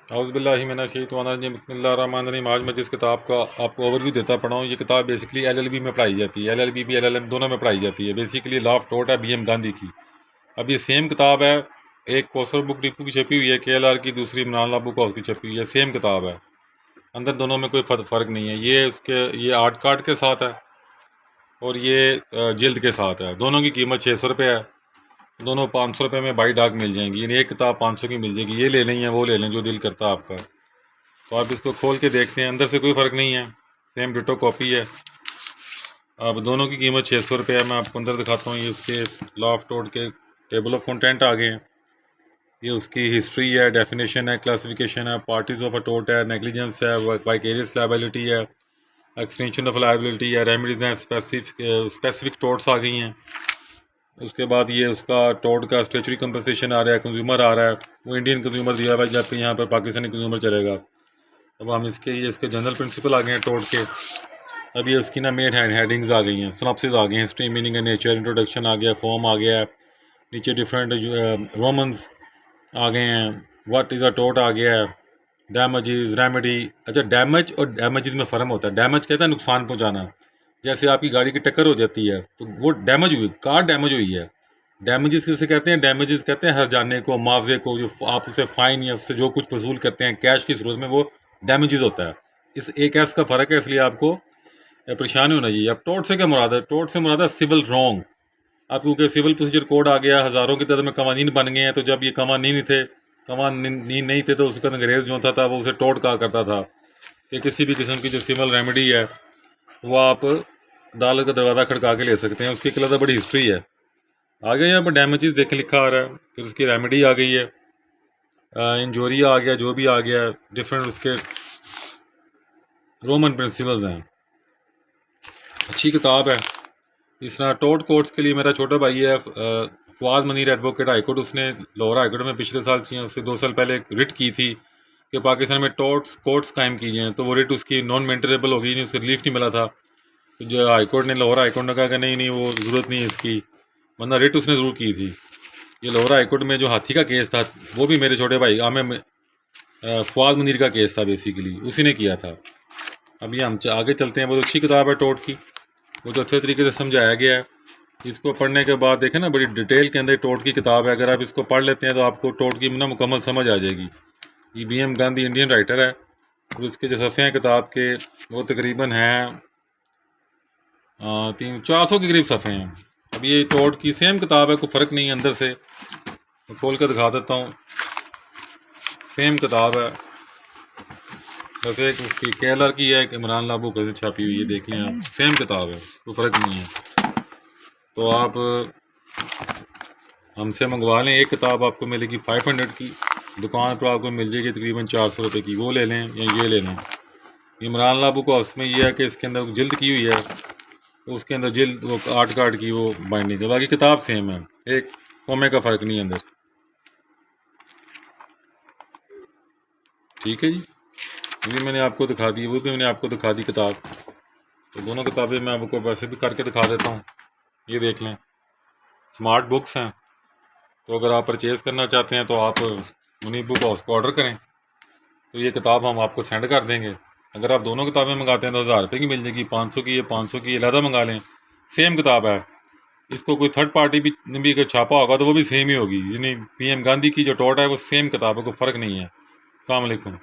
औज़ुबिल्लाहि मिनश्शैतानिर्रजीम बिस्मिल्लाहिर्रहमानिर्रहीम। आज मैं जिस किताब का आपको ओवरव्यू देता पड़ा हूँ, ये किताब बेसिकली एलएलबी में पढ़ाई जाती है। एलएलबी भी एलएलएम दोनों में पढ़ाई जाती है। बेसिकली लॉ ऑफ टोर्ट है बीएम गांधी की। अब ये सेम किताब है, एक कौसर बुक डिपो की छपी हुई है केएलआर की, दूसरी इमरान ला बुक हाउस की छपी हुई है। सेम किताब है, अंदर दोनों में कोई फ़र्क नहीं है। ये आर्ट कार्ड के साथ है और ये जिल्द के साथ है। दोनों की कीमत 600 रुपये है। दोनों 500 रुपये में बाई डाक मिल जाएंगी। यानी एक किताब 500 की मिल जाएगी। ये ले लें या वो ले लें, जो दिल करता है आपका। तो आप इसको खोल के देखते हैं, अंदर से कोई फ़र्क नहीं है, सेम डिटो कॉपी है। अब दोनों की कीमत 600 रुपये है। मैं आपको अंदर दिखाता हूँ। ये उसके लॉ ऑफ टोर्ट के टेबल ऑफ कंटेंट आ गए हैं। ये उसकी हिस्ट्री है, डेफिनेशन है, क्लासिफिकेशन है, पार्टीज ऑफ अ टोर्ट है, नेग्लिजेंस है, वाइकेरियस लायबिलिटी है, एक्सटेंशन ऑफ लायबिलिटी है, रेमेडीज हैं, स्पेसिफिक टोर्ट्स आ गई हैं। उसके बाद ये उसका टोर्ट का स्टेचुरी कंपनसेशन आ रहा है, कंज्यूमर आ रहा है, वो इंडियन कंज्यूमर दिया हुआ है, जबकि यहाँ पर पाकिस्तानी कंज्यूमर चलेगा। अब हम इसके जनरल प्रिंसिपल आ गए हैं टोर्ट के। अब ये उसकी ना मेन हेडिंग्स आ गई हैं, सिनॉप्सिस आ गए हैं, history, meaning and nature, introduction आ गया, फॉर्म आ गया है, नीचे डिफरेंट रोमन्स आ गए हैं, व्हाट इज़ अ टोर्ट आ गया है, डैमेजेस, रेमेडी। अच्छा, डैमेज और डैमेजेस में फ़र्क होता है। डैमेज कहता है नुकसान पहुँचाना, जैसे आपकी गाड़ी की टक्कर हो जाती है तो वो डैमेज हुई, कार डैमेज हुई है। डैमेजेस किसे कहते हैं? डैमेजेस कहते हैं हर जाने को, मुआवजे को, जो आप उसे फ़ाइन या उससे जो कुछ वसूल करते हैं कैश की सूरत में, वो डैमेजेस होता है। इस एक ऐस का फ़र्क है, इसलिए आपको परेशानी होना चाहिए। अब टोर्ट से क्या मुराद है? टोर्ट से मुराद है सिविल रॉन्ग। अब क्योंकि सिविल प्रोसीजर कोड आ गया, हज़ारों की तादाद में कवानीन बन गए हैं, तो जब ये कवानीन नहीं थे तो उसका अंग्रेज़ जो था वो उसे टोर्ट कहा करता था कि किसी भी किस्म की जो सिविल रेमेडी है वो आप अदालत का दरवाज़ा खड़का के ले सकते हैं। उसकी एक बड़ी हिस्ट्री है। आगे यहाँ पर डैमेजेस देखें लिखा आ रहा है, फिर उसकी रेमेडी आ गई है, इंजोरी आ गया, जो भी आ गया, डिफरेंट उसके रोमन प्रिंसिपल्स हैं। अच्छी किताब है। इस तरह टोर्ट कोर्ट्स के लिए मेरा छोटा भाई है फवाद मनीर, एडवोकेट, हाईकोर्ट। उसने लाहौर हाईकोर्ट में पिछले साल किया, उससे 2 साल पहले एक रिट की थी कि पाकिस्तान में कोर्ट्स कायम की जाएँ, तो वो रिट उसकी नॉन मेंटेनेबल हो गई, नहीं, उससे रिलीफ नहीं मिला था। तो जो हाईकोर्ट ने, लाहौर हाईकोर्ट ने कहा कि नहीं वो ज़रूरत नहीं है इसकी, वरना रिट उसने ज़रूर की थी। ये लाहौर हाईकोर्ट में जो हाथी का केस था, वो भी मेरे छोटे भाई फवाद मनीर का केस था, बेसिकली उसी ने किया था। अभी हम आगे चलते हैं। बहुत अच्छी किताब है टोर्ट की, वो तो अच्छे तरीके से समझाया गया है। इसको पढ़ने के बाद देखें ना, बड़ी डिटेल के अंदर टोर्ट की किताब है। अगर आप इसको पढ़ लेते हैं तो आपको टोर्ट की ना मुकम्मल समझ आ जाएगी। ये बीएम गांधी इंडियन राइटर है और इसके जो सफ़े हैं किताब के, वो तकरीबन हैं 300-400 के करीब सफ़े हैं। अब ये टोर्ट की सेम किताब है, कोई फ़र्क नहीं है अंदर से। मैं खोल कर दिखा देता हूँ। सेम किताब है, बस एक उसकी केएलआर की है, एक इमरान ला बुक हाउस छापी हुई है। देख लें आप, सेम किताब है, कोई फ़र्क नहीं है। तो आप हमसे मंगवा लें। एक किताब आपको मिलेगी 500 की, दुकान पर आपको मिल जाएगी तकरीबन 400 रुपये की। वो ले लें या ये ले लें। इमरान ला बुक हाउस में ये है कि इसके अंदर जिल्द की हुई है, उसके अंदर जिल्द वो आर्ट कार्ड की वो बाइंडिंग है, बाकी किताब सेम है, एक कोमे का फ़र्क नहीं है अंदर। ठीक है जी, ये भी मैंने आपको दिखा दी, वो भी मैंने आपको दिखा दी किताब। तो दोनों किताबें मैं आपको वैसे भी करके दिखा देता हूँ। ये देख लें, स्मार्ट बुक्स हैं। तो अगर आप परचेज़ करना चाहते हैं तो आप मुनीब बुक हाउस को ऑर्डर करें, तो ये किताब हम आपको सेंड कर देंगे। अगर आप दोनों किताबें मंगाते हैं तो 1000 रुपये की मिल जाएगी। 500 की है, 500 की अलहदा मंगा लें, सेम किताब है। इसको कोई थर्ड पार्टी भी अगर छापा होगा तो वो भी सेम ही होगी। यानी पीएम गांधी की जो टोर्ट है वो सेम किताब है, कोई फ़र्क नहीं है। अस्सलाम वालेकुम।